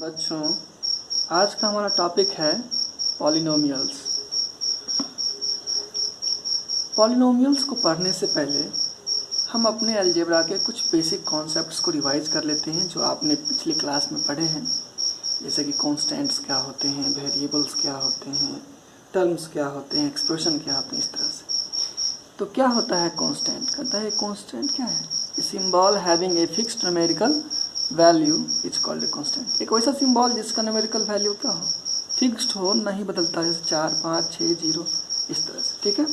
बच्चों, आज का हमारा टॉपिक है पॉलिनोमियल्स। पॉलिनोमियल्स को पढ़ने से पहले हम अपने अलजेब्रा के कुछ बेसिक कॉन्सेप्ट्स को रिवाइज कर लेते हैं जो आपने पिछली क्लास में पढ़े हैं, जैसे कि कॉन्स्टेंट्स क्या होते हैं, वेरिएबल्स क्या होते हैं, टर्म्स क्या होते हैं, एक्सप्रेशन क्या होते हैं, इस तरह से। तो क्या होता है कांस्टेंट? कहता है कांस्टेंट क्या है? A symbol having a fixed numerical value is called a constant. एक वैसा सिंबल जिसका न्यूमेरिकल वैल्यू क्या हो, फिक्स्ड हो, नहीं बदलता, जैसे 4, 5, 6, 0, इस तरह से। ठीक है।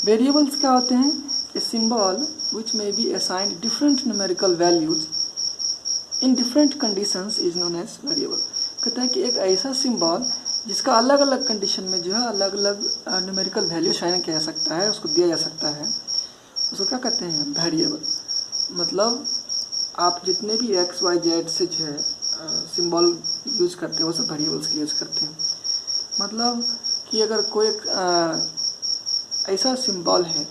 वेरिएबल्स क्या होते हैं? A symbol which may be assigned different numerical values in different conditions is known as variable. कहता है कि एक ऐसा सिंबल जिसका अलग अलग कंडीशन में जो है अलग अलग न्यूमेरिकल वैल्यू साइन किया जा सकता है, उसको दिया जा सकता है, उसको क्या कहते हैं? वेरिएबल। मतलब आप जितने भी एक्स वाई जेड से जो है सिंबल यूज करते हैं वो सब वेरिएबल्स के यूज करते हैं। मतलब कि अगर कोई ऐसा सिंबल है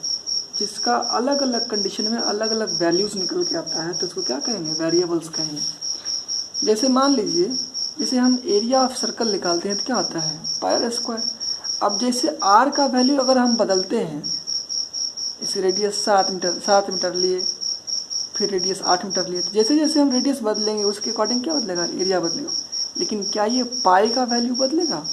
जिसका अलग अलग कंडीशन में अलग अलग वैल्यूज निकल के आता है तो उसको क्या कहेंगे? वेरिएबल्स कहेंगे। जैसे मान लीजिए, जैसे हम एरिया ऑफ सर्कल निकालते हैं तो क्या होता है? पाई आर स्क्वायर। अब जैसे आर का वैल्यू अगर हम बदलते हैं, इसे रेडियस 7 मीटर लिए, फिर रेडियस 8 मीटर लिए, तो जैसे जैसे हम रेडियस बदलेंगे उसके अकॉर्डिंग क्या बदलेगा? एरिया बदलेगा। लेकिन क्या ये पाई का वैल्यू बदलेगा?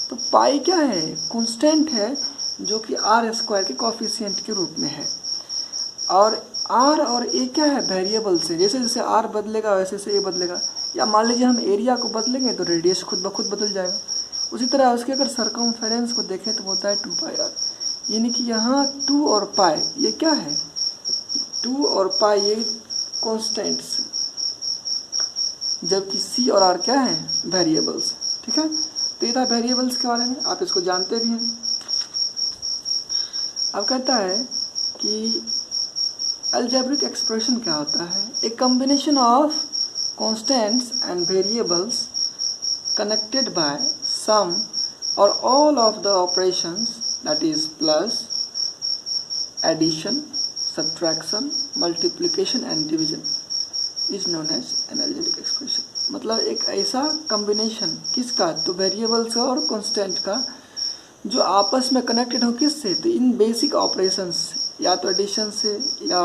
तो पाई क्या है? कांस्टेंट है जो कि आर स्क्वायर के कोफिशिएंट के रूप में है। और आर और ए क्या है? वेरिएबल से। जैसे जैसे आर बदलेगा वैसे वैसे ए बदलेगा। या मान लीजिए हम एरिया को बदलेंगे तो रेडियस खुद ब खुद बदल जाएगा। उसी तरह उसके अगर सर्कमफेरेंस को देखें तो होता है 2 पाई आर। यानी कि यहाँ 2 और पाई ये क्या है? 2 और पाई ये कॉन्स्टेंट्स, जबकि सी और आर क्या है? वेरिएबल्स। ठीक है। तो ये था वेरिएबल्स के बारे में, आप इसको जानते भी हैं। अब कहता है कि अलजेब्रिक एक्सप्रेशन क्या होता है? A combination of constants and variables connected by some or all of the operations, that is plus, addition, subtraction, multiplication and division is known as an algebraic expression। मतलब एक ऐसा कॉम्बिनेशन किसका? तो variables और constant का, जो आपस में कनेक्टेड हो किससे? तो इन बेसिक ऑपरेशंस से, या तो एडिशन से, या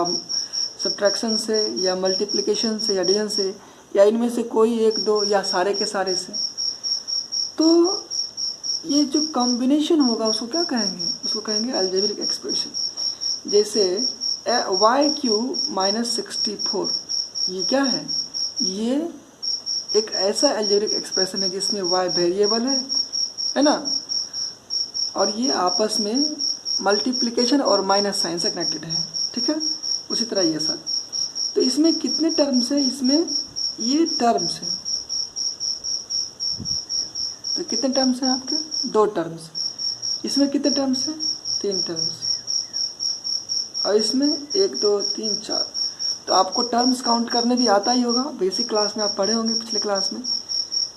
सब्ट्रैक्शन से, या मल्टीप्लिकेशन से, या डिवीजन से, या इनमें से कोई एक दो, या सारे के सारे से। तो ये जो कॉम्बिनेशन होगा उसको क्या कहेंगे? उसको कहेंगे अलजेब्रिक एक्सप्रेशन। जैसे y³ - 64, ये क्या है? ये एक ऐसा अलजेब्रिक एक्सप्रेशन है जिसमें y वेरिएबल है ना, और ये आपस में मल्टीप्लिकेशन और माइनस साइन से कनेक्टेड है। ठीक है। उसी तरह ये सब। तो इसमें कितने टर्म्स है? इसमें ये टर्म्स है। तो कितने टर्म्स हैं आपके? 2 टर्म्स। इसमें कितने टर्म्स हैं? 3 टर्म्स। और इसमें 1 2 3 4। तो आपको टर्म्स काउंट करने भी आता ही होगा, बेसिक क्लास में आप पढ़े होंगे पिछले क्लास में।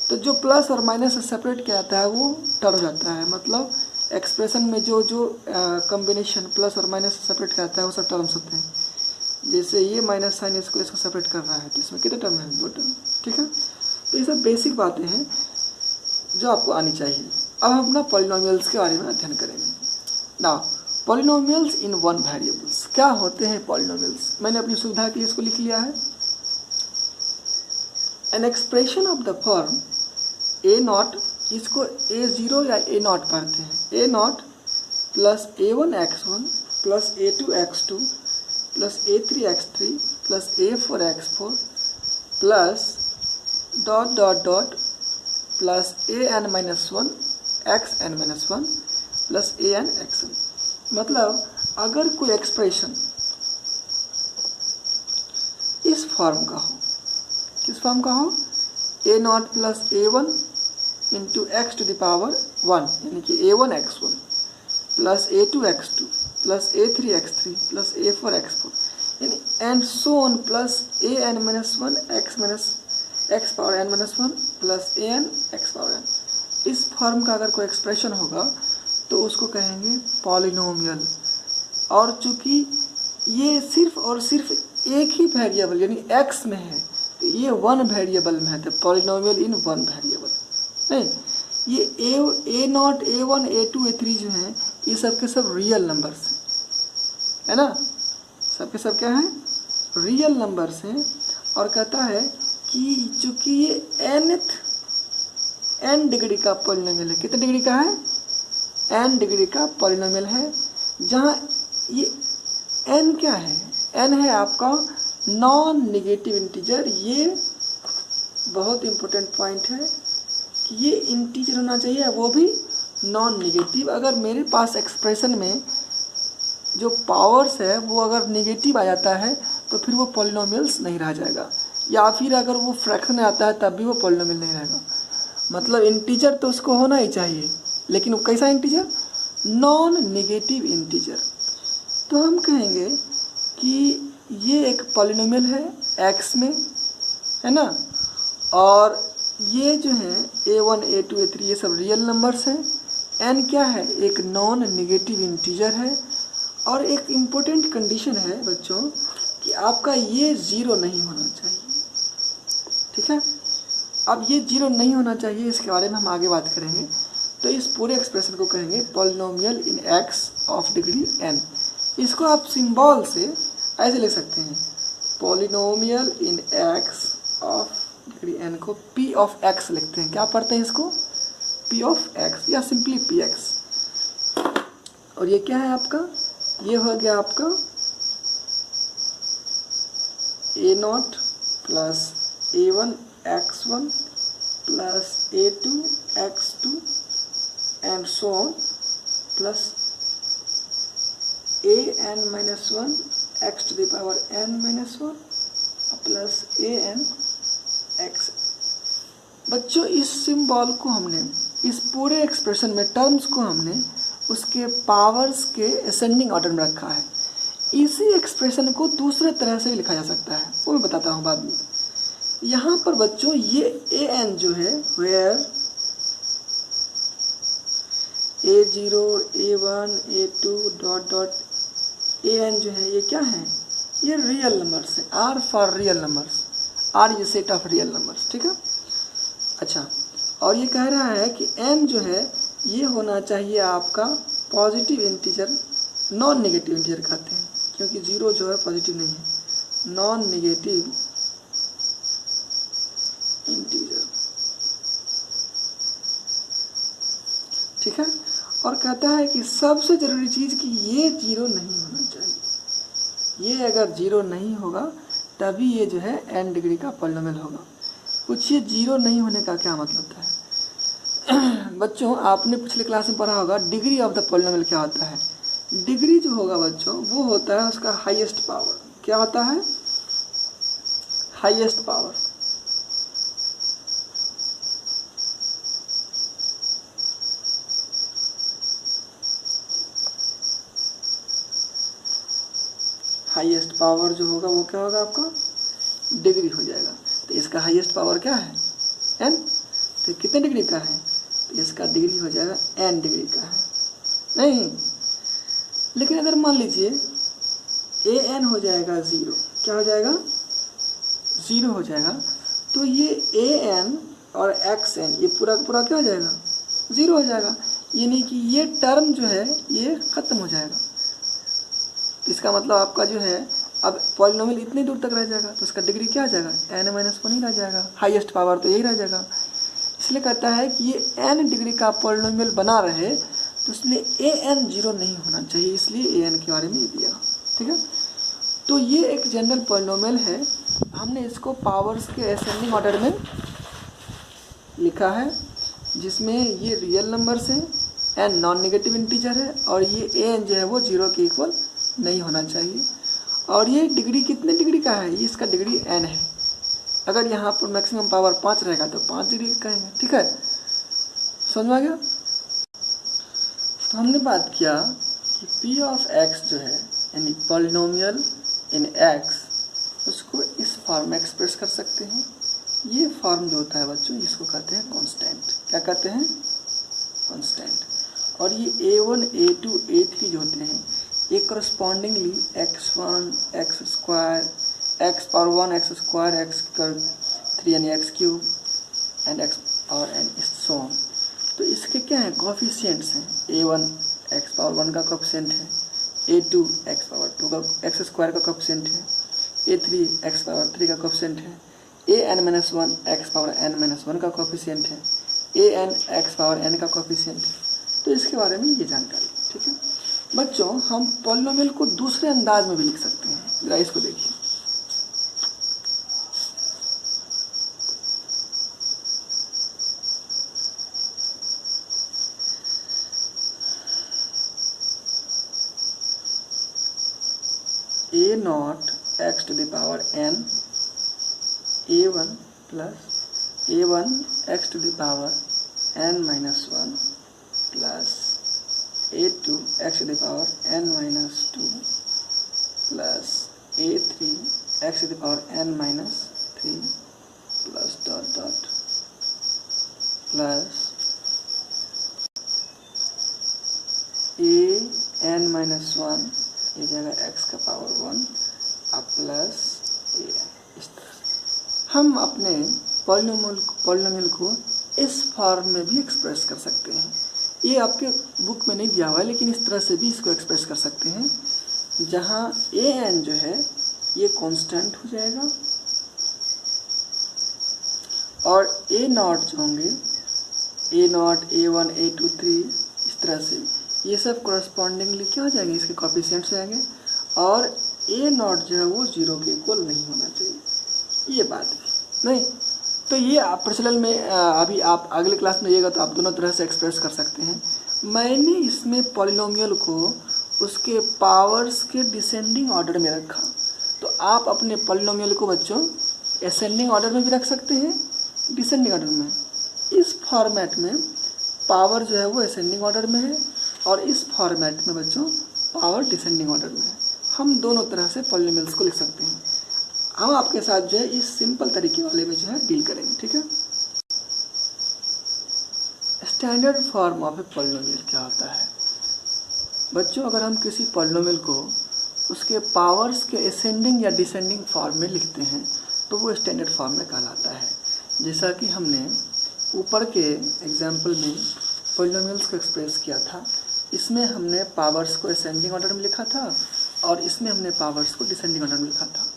तो जो प्लस और माइनस से सेपरेट किया जाता है वो टर्म जाता है। मतलब एक्सप्रेशन में जो जो कॉम्बिनेशन प्लस और माइनस से सेपरेट किया जाता है वो सब टर्म्स होते हैं। जैसे ये माइनस साइन इसको सेपरेट कर रहा है तो इसमें कितने टर्म हैं? 2 टर्म। ठीक है। तो ये सब बेसिक बातें हैं जो आपको आनी चाहिए। अब हम अपना पॉलिनोमियल्स के बारे में अध्ययन करेंगे। नाउ पॉलिनोमियल्स इन 1 वेरिएबल्स। क्या होते हैं पॉलिनोमियल्स? मैंने अपनी सुविधा के लिए इसको लिख लिया है। An expression of the form a0, इसको a0 या a0 पढ़ते हैं। a0 plus a1x1 plus a2x2 plus a3x3 plus a4x4 plus dot dot dot plus an-1 xn-1 plus an(xn)। मतलब अगर कोई एक्सप्रेशन इस फॉर्म का हो, किस फॉर्म का हो? a0 plus a1 into x⁻1, यानी कि a1x1 plus a2x2 plus a3x3 plus a4x4, यानी and so on plus an-1 x(n-1) plus an(x)n। इस फॉर्म का अगर कोई एक्सप्रेशन होगा तो उसको कहेंगे पॉलिनोमियल। और चूंकि ये सिर्फ और सिर्फ एक ही वेरिएबल यानी x में है, तो ये वन वेरिएबल में है, तो पॉलिनोमियल इन वन वेरिएबल। नहीं, ये ए नॉट, A1, A2, A3 जो हैं ये सब के सब रियल नंबर्स हैं, है ना, सब के सब क्या हैं, रियल नंबर्स हैं। और कहता है कि चूंकि ये n डिग्री का पॉलिनोमियल है, कितने डिग्री का है, n डिग्री का पॉलिनोमियल है, जहाँ ये n क्या है, n है आपका नॉन नेगेटिव इंटीजर। ये बहुत इंपॉर्टेंट पॉइंट है कि ये इंटीजर होना चाहिए, वो भी नॉन नेगेटिव। अगर मेरे पास एक्सप्रेशन में जो पावर्स है वो अगर नेगेटिव आ जाता है तो फिर वो पॉलिनोमियल्स नहीं रह जाएगा, या फिर अगर वो फ्रैक्शन आता है तब भी वो पॉलिनोमियल नहीं रहेगा। मतलब इंटीजर तो उसको होना ही चाहिए, लेकिन वो कैसा इंटीजर, नॉन नेगेटिव इंटीजर। तो हम कहेंगे कि ये एक पॉलिनोमियल है x में, है ना, और ये जो है A1, A2, A3 ये सब रियल नंबर्स हैं। n क्या है, एक नॉन नेगेटिव इंटीजर है। और एक इम्पोर्टेंट कंडीशन है बच्चों कि आपका ये ज़ीरो नहीं होना चाहिए, ठीक है। अब ये ज़ीरो नहीं होना चाहिए, इसके बारे में हम आगे बात करेंगे। तो इस पूरे एक्सप्रेशन को कहेंगे polynomial in x of degree n। इसको आप सिंबल से ऐसे लिख सकते हैं, polynomial in x of degree n को p ऑफ x लिखते हैं। क्या पढ़ते हैं इसको, p ऑफ x या सिंपली px। और ये क्या है आपका, ये हो गया आपका A0 plus A1 x1 plus A2 x2 and so on plus an minus 1 x to the power n minus 1 plus an x। बच्चों इस सिंबल को हमने, इस पूरे एक्सप्रेशन में टर्म्स को हमने उसके पावर्स के असेंडिंग ऑर्डर में रखा है। इसी एक्सप्रेशन को दूसरे तरह से भी लिखा जा सकता है, वो मैं बताता हूँ बाद में। यहाँ पर बच्चों ये an जो है, where A0, A1, A2 dot dot an जो है ये क्या है, ये रियल नंबर्स है, R for real numbers, R ये सेट ऑफ रियल नंबर्स, ठीक है। अच्छा, और ये कह रहा है कि n जो है ये होना चाहिए आपका positive integer, non negative integer कहते हैं, क्योंकि जीरो जो है पॉजिटिव नहीं है, नॉन नेगेटिव इंटीजर, ठीक है। और कहता है कि सबसे जरूरी चीज़ कि ये जीरो नहीं होना चाहिए। ये अगर जीरो नहीं होगा तभी ये जो है n डिग्री का पॉलिनोमियल होगा। पूछिए जीरो नहीं होने का क्या मतलब होता है। बच्चों आपने पिछले क्लास में पढ़ा होगा डिग्री ऑफ द पॉलिनोमियल क्या होता है। डिग्री जो होगा बच्चों वो होता है उसका हाईएस्ट पावर। क्या होता है, हाईएस्ट पावर। हाईएस्ट पावर जो होगा वो क्या होगा आपका, डिग्री हो जाएगा। तो इसका हाईएस्ट पावर क्या है, n। तो कितने डिग्री का है, तो इसका डिग्री हो जाएगा n डिग्री का है। नहीं, लेकिन अगर मान लीजिए an हो जाएगा ज़ीरो, क्या हो जाएगा, ज़ीरो हो जाएगा, तो ये an और xn ये पूरा पूरा क्या हो जाएगा, ज़ीरो हो जाएगा। यानी कि ये टर्म जो है ये ख़त्म हो जाएगा। इसका मतलब आपका जो है अब पॉलिनोमियल इतनी दूर तक रह जाएगा, तो उसका डिग्री क्या आ जाएगा, n माइनस 1 ही रह जाएगा। हाईएस्ट पावर तो यही रह जाएगा। इसलिए कहता है कि ये n डिग्री का पॉलिनोमियल बना रहे तो इसलिए an जीरो नहीं होना चाहिए, इसलिए an के बारे में ये दिया, ठीक है। तो ये एक जनरल पॉलिनोमियल है, हमने इसको पावर्स के असेंडिंग ऑर्डर में लिखा है, जिसमें ये रियल नंबर्स हैं, n नॉन नेगेटिव इंटीजर है, और ये an जो है वो जीरो के इक्वल नहीं होना चाहिए। और ये डिग्री कितने डिग्री का है, ये इसका डिग्री n है। अगर यहाँ पर मैक्सिमम पावर 5 रहेगा तो 5 डिग्री का कहेंगे, ठीक है, समझ में आ गया। तो हमने बात किया कि p ऑफ x जो है यानी पॉलिनोमियल इन x, उसको इस फॉर्म में एक्सप्रेस कर सकते हैं। ये फॉर्म जो होता है बच्चों इसको कहते हैं कांस्टेंट। क्या कहते हैं, कांस्टेंट। और ये a1, a2, a3 जो होते हैं ये correspondingly x1, x2, x power 1 x square x कर 3 यानी x cube and x power n so on. तो इसके क्या है कोफिशिएंट्स हैं, a1 एक्स पावर 1 का कोफिशिएंट है, a2 एक्स पावर 2 का एक्स स्क्वायर का कोफिशिएंट है, a3 एक्स पावर 3 का कोफिशिएंट है, an-1 एक्स पावर n-1 का कोफिशिएंट है, an एक्स पावर n का कोफिशिएंट है। तो इसके बारे में ये जानकारी, ठीक है बच्चों। हम पॉलिनोमियल को दूसरे अंदाज में भी लिख सकते हैं, जरा इसको देखिए। a naught x to the power n a1 plus a1 x to the power n-1 plus a2 x to the power n-2 plus a3 x to the power n-3 plus dot dot plus an-1 ये जगह x का power 1 अब plus an। इस तरह से हम अपने polynomial को इस फॉर्म में भी एक्सप्रेस कर सकते हैं। ये आपके बुक में नहीं दिया हुआ है, लेकिन इस तरह से भी इसको एक्सप्रेस कर सकते हैं, जहाँ an जो है ये कांस्टेंट हो जाएगा और a नॉट जो होंगे a नॉट a1 a2 3 इस तरह से ये सब कॉरस्पॉन्डिंगली क्या हो जाएंगे, इसके कोफिशिएंट्स हो जाएंगे और a नॉट जो है वो 0 के इक्वल नहीं होना चाहिए, ये बात है नहीं। तो ये आप पर्सनल में अभी आप अगले क्लास में जाइएगा तो आप दोनों तरह से एक्सप्रेस कर सकते हैं। मैंने इसमें पॉलिनोमियल को उसके पावर्स के डिसेंडिंग ऑर्डर में रखा, तो आप अपने पॉलिनोमियल को बच्चों असेंडिंग ऑर्डर में भी रख सकते हैं, डिसेंडिंग ऑर्डर में। इस फॉर्मेट में पावर जो है वो असेंडिंग ऑर्डर में है और इस फॉर्मेट में बच्चों पावर डिसेंडिंग ऑर्डर में है। हम दोनों तरह से पॉलिनोमियल्स को लिख सकते हैं। हम आपके साथ जो है इस सिंपल तरीके वाले में जो है डील करेंगे, ठीक है। Standard form of a polynomial क्या होता है बच्चों? अगर हम किसी पॉलिनोमियल को उसके पावर्स के असेंडिंग या डिसेंडिंग फॉर्म में लिखते हैं तो वो स्टैंडर्ड फॉर्म में कहलाता है। जैसा कि हमने ऊपर के एग्जाम्पल में पॉलिनोमियल्स को एक्सप्रेस किया था, इसमें हमने पावर्स को असेंडिंग ऑर्डर में लिखा था और इसमें हमने पावर्स को डिसेंडिंग ऑर्डर में लिखा था।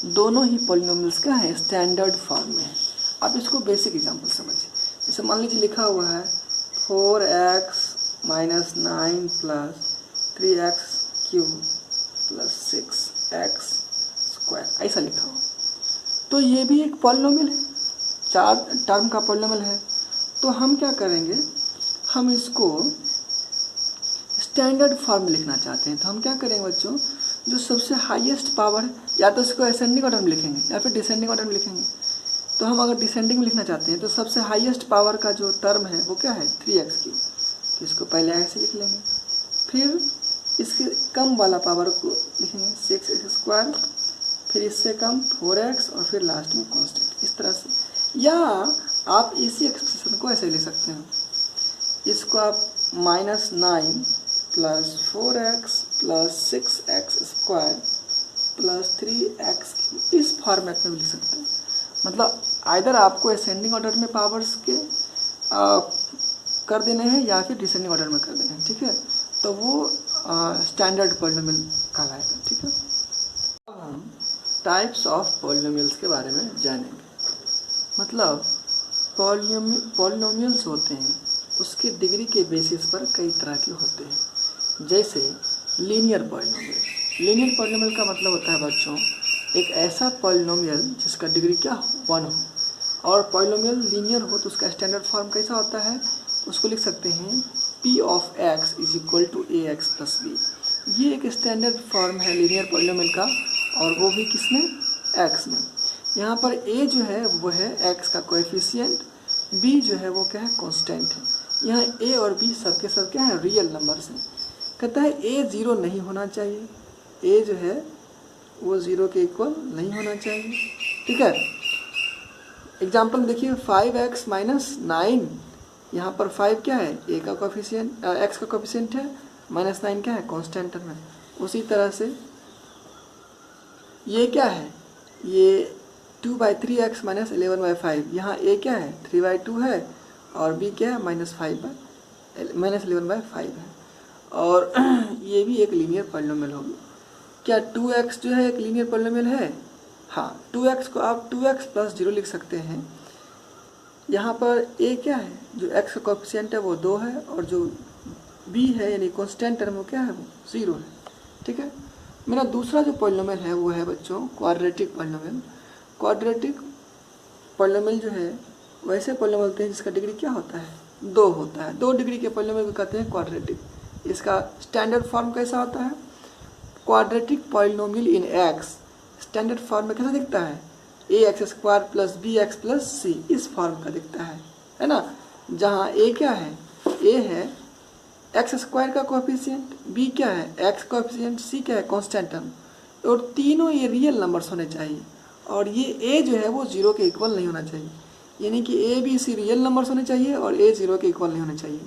दोनों ही पॉलिनोमियल्स क्या है, स्टैंडर्ड फॉर्म में है। आप इसको बेसिक एग्जांपल समझिए। जैसे मान लीजिए लिखा हुआ है 4x - 9 plus 3x cube plus 6x square, ऐसा लिखा हुआ। तो ये भी एक पॉलिनोमियल है, 4 टर्म का पॉलिनोमियल है। तो हम क्या करेंगे, हम इसको स्टैंडर्ड फॉर्म में लिखना चाहते हैं। तो हम क्या करेंगे बच्चों, जो सबसे हाईएस्ट पावर है या तो इसको असेंडिंग ऑर्डर में लिखेंगे या फिर डिसेंडिंग ऑर्डर में लिखेंगे। तो हम अगर डिसेंडिंग में लिखना चाहते हैं तो सबसे हाईएस्ट पावर का जो टर्म है वो क्या है, 3x क्यूब। तो इसको पहले ऐसे लिख लेंगे, फिर इसके कम वाला पावर को लिखेंगे 6x स्क्वायर, फिर इससे कम 4x और फिर लास्ट में कांस्टेंट, इस तरह से। या आप इसी एक्सप्रेशन को ऐसे लिख सकते हैं, इसको आप -9 plus 4x plus 6x square plus 3x cube, इस फॉर्मेट में भी लिख सकते हैं। मतलब आइदर आपको असेंडिंग ऑर्डर में पावर्स के कर देने हैं या फिर डिसेंडिंग ऑर्डर में कर देने हैं, ठीक है। तो वो स्टैंडर्ड पॉलिनोमियल कहलाएगा, ठीक है। अब हम टाइप्स ऑफ पॉलिनोमियल्स के बारे में जानेंगे। मतलब पॉलिनोमियल्स होते हैं उसके डिग्री के बेसिस पर कई तरह के होते हैं। जैसे लीनियर पॉलिनोमियल। लीनियर पॉलिनोमियल का मतलब होता है बच्चों एक ऐसा पॉलिनोमियल जिसका डिग्री क्या हो, 1 हो। और पॉलिनोमियल लीनियर हो तो उसका स्टैंडर्ड फॉर्म कैसा होता है, उसको लिख सकते हैं p ऑफ x is equal to ax plus b। ये एक स्टैंडर्ड फॉर्म है लीनियर पॉलिनोमियल का, और वो भी किसमें, x में। यहाँ पर a जो है वो है x का कोएफिशिएंट, b जो है वो क्या है, कांस्टेंट है। यहाँ a और b सब के सब क्या है, रियल नंबर्स हैं। कहता है a 0 नहीं होना चाहिए, a जो है वो 0 के इक्वल नहीं होना चाहिए, ठीक है। एग्जाम्पल देखिए 5x - 9, यहाँ पर 5 क्या है, a का कोफिशिएंट, x का कोफिशिएंट है, -9 क्या है, कांस्टेंट टर्म है। उसी तरह से ये क्या है, ये 2/3x माइनस 11/5, यहाँ a क्या है 3/2 है और b क्या है -11/5 है, और ये भी एक लीनियर पॉलिनोमियल होगी। क्या 2x जो है एक लीनियर पॉलिनोमियल है? हाँ, 2x को आप 2x + 0 लिख सकते हैं। यहाँ पर a क्या है, जो x का कोएफिशिएंट है वो 2 है, और जो b है यानी कांस्टेंट टर्म वो क्या है, वो 0 है। ठीक है। मेरा दूसरा जो पॉलिनोमियल है वो है बच्चों क्वाड्रेटिक पॉलिनोमियल। क्वाड्रेटिक पॉलिनोमियल जो है वैसे पॉलिनोमियल होते हैं जिसका डिग्री क्या होता है, 2 होता है। 2 डिग्री के पॉलिनोमियल को कहते हैं क्वाड्रेटिक। इसका स्टैंडर्ड फॉर्म कैसा होता है, क्वाड्रेटिक पॉलिनोमियल इन x स्टैंडर्ड फॉर्म में कैसा दिखता है, ax² + bx + c, इस फॉर्म का दिखता है ना। जहाँ a क्या है, a है x² का कोएफिशिएंट, b क्या है x कोएफिशिएंट, c क्या है कांस्टेंट टर्म, और तीनों ये रियल नंबर्स होने चाहिए, और ये a जो है वो 0 के इक्वल नहीं होना चाहिए, यानी कि a b c real numbers होने चाहिए और a 0 के इक्वल नहीं होने चाहिए,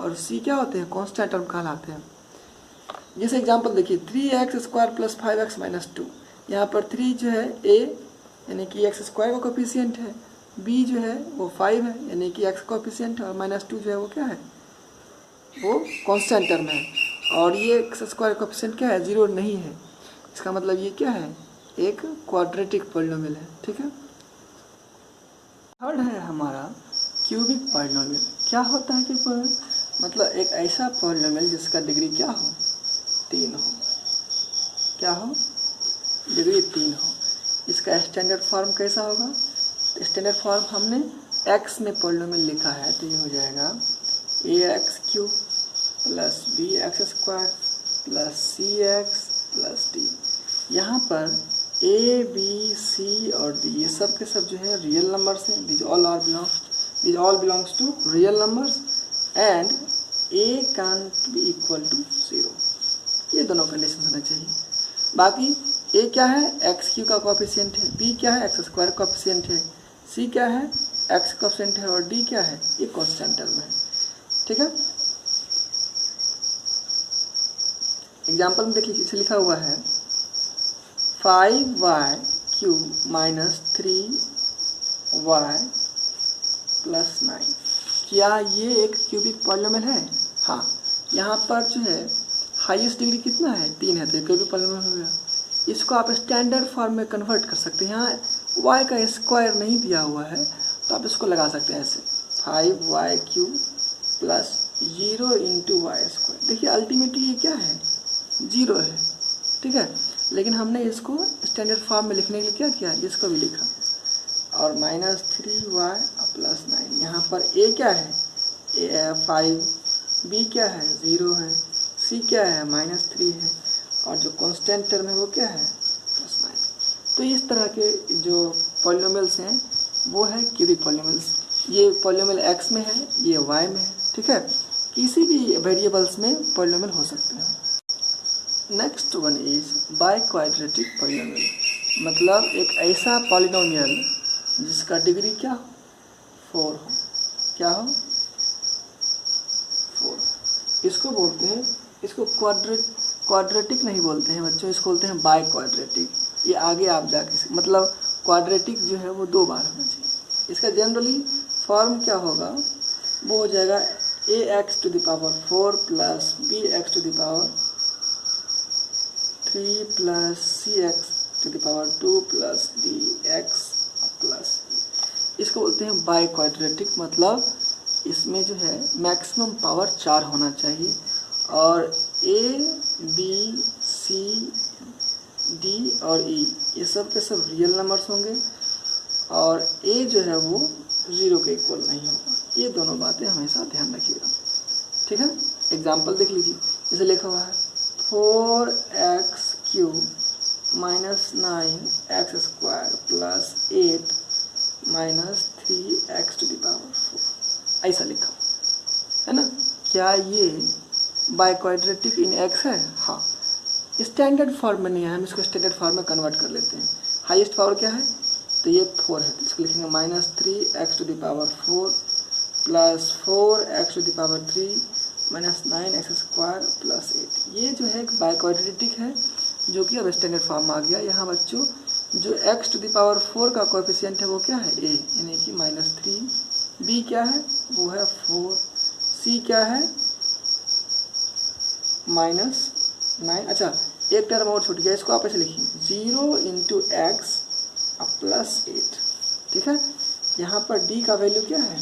और c क्या होते हैं, कांस्टेंट टर्म कहलाते हैं। जैसे एग्जांपल देखिए 3x² + 5x - 2, यहाँ पर 3 जो है a यानी कि x² का कोएफिशिएंट है, b जो है वो 5 है यानी कि x कोएफिशिएंट है, और -2 जो है वो क्या है, वो कांस्टेंट टर्म है, और ये x² कोएफिशिएंट क्या है, 0 नहीं है। इसका मतलब ये क्या है, एक क्वाड्रेटिक पॉलिनोमियल है। ठीक है। थर्ड है हमारा क्यूबिक पॉलिनोमियल। क्या होता है क्यूबिक पॉलिनोमियल, मतलब एक ऐसा पॉलिनोमियल जिसका डिग्री क्या हो, 3 हो। क्या हो, डिग्री 3 हो। इसका स्टैंडर्ड फॉर्म कैसा होगा, स्टैंडर्ड फॉर्म हमने x में पॉलिनोमियल लिखा है तो ये हो जाएगा ax³ + bx² + cx + d। यहाँ पर a b c और d ये सब के सब जो है रियल नंबर्स हैं, these all belongs to real numbers and a can't be equal to 0, ये दोनों कंडीशन होना चाहिए। बाकी a क्या है, x³ का कोएफिशिएंट है, b क्या है x² का कोएफिशिएंट है, c क्या है x कोएफिशिएंट है, और d क्या है, ये कांस्टेंट टर्म है। ठीक है। एग्जाम्पल में देखिए इसे लिखा हुआ है 5y³ - 3y + 9। क्या ये एक क्यूबिक पॉलिनोमियल है? हाँ। यहाँ पर जो है हाईएस्ट डिग्री कितना है, 3 है, तो क्यूबिक पॉलिनोमियल हो गया। इसको आप स्टैंडर्ड फॉर्म में कन्वर्ट कर सकते हैं। यहाँ y का स्क्वायर नहीं दिया हुआ है तो आप इसको लगा सकते हैं ऐसे 5y³ + 0 × y²। देखिए अल्टीमेटली ये क्या है, 0 है। ठीक है। लेकिन हमने इसको स्टैंडर्ड फॉर्म में लिखने के लिए क्या किया, इसको भी लिखा, और -3y + 9। यहाँ पर a क्या है, 5, b क्या है 0 है, c क्या है -3 है, और जो कांस्टेंट टर्म है वो क्या है +9। तो इस तरह के जो पॉलिनोमियल्स हैं वो है क्यूबिक पॉलिनोमियल्स। ये पॉलिनोमियल x में है, ये y में है। ठीक है। किसी भी वेरिएबल्स में पॉलिनोमियल हो सकते हैं। Next one is biquadratic polynomial, मतलब एक ऐसा पॉलिनोमियल जिसका डिग्री क्या हो, 4 हो। क्या हो, 4। इसको बोलते हैं, इसको क्वाड्रेटिक नहीं बोलते हैं बच्चों, इसको बोलते हैं बाइक्वाड्रेटिक। ये आगे आप जाके मतलब क्वाड्रेटिक जो है वो 2 बार होना चाहिए। इसका जनरली फॉर्म क्या होगा, वो हो जाएगा ax⁴ + bx⁴ 3 + cx⁴ + dx + इसको बोलते हैं बाइक्वाड्रेटिक। मतलब इसमें जो है मैक्सिमम पावर 4 होना चाहिए, और a b c d और e ये सब के सब रियल नंबर्स होंगे, और a जो है वो 0 के इक्वल नहीं होगा। ये दोनों बातें हमेशा ध्यान रखिएगा। ठीक है। एग्जाम्पल देख लीजिए, जैसे लिखा हुआ है 4x³ - 9x² + 8 - 3x⁴ ऐसा लिखा है ना। क्या ये बाइक्वाड्रेटिक इन x है? हाँ। स्टैंडर्ड फॉर्म में नहीं है, हम इसको स्टैंडर्ड फॉर्म में कन्वर्ट कर लेते हैं। हाईएस्ट पावर क्या है, तो ये 4 है, तो इसको लिखेंगे -3x⁴ + 4x⁴ - 9x² + 8। ये जो है एक बाइक्वाड्रेटिक है जो कि अब स्टैंडर्ड फॉर्म में आ गया। यहाँ बच्चों जो x टू द पावर 4 का कोएफिशिएंट है वो क्या है a, यानी कि -3। b क्या है वो है 4। c क्या है -9। अच्छा एक टर्म और छूट गया, इसको आप ऐसे लिखिए 0 इंटू एक्स प्लस 8। ठीक है, यहाँ पर d का वैल्यू क्या है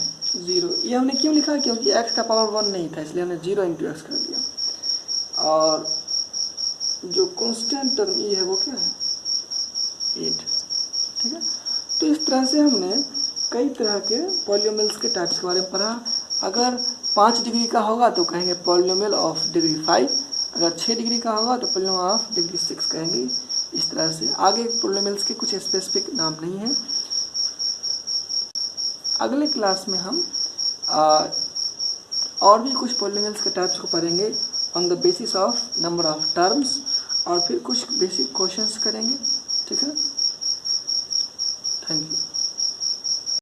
0। ये हमने क्यों लिखा, क्योंकि x का पावर 1 नहीं था, इसलिए हमने 0 इंटू एक्स कर दिया। और जो कांस्टेंट टर्म e है वो क्या है 8। ठीक है, तो इस तरह से हमने कई तरह के पॉलिनोमियल्स के टाइप्स के बारे में पढ़ा। अगर 5 डिग्री का होगा तो कहेंगे पॉलिनोमियल ऑफ डिग्री 5, अगर 6 डिग्री का होगा तो पॉलिनोमियल ऑफ डिग्री 6 कहेंगे। इस तरह से आगे पॉलिनोमियल्स के कुछ स्पेसिफिक नाम नहीं है। अगले क्लास में हम और भी कुछ पॉलिनोमियल्स के टाइप्स को पढ़ेंगे on the basis of number of terms, और फिर कुछ बेसिक क्वेश्चंस करेंगे। ठीक है, थैंक यू।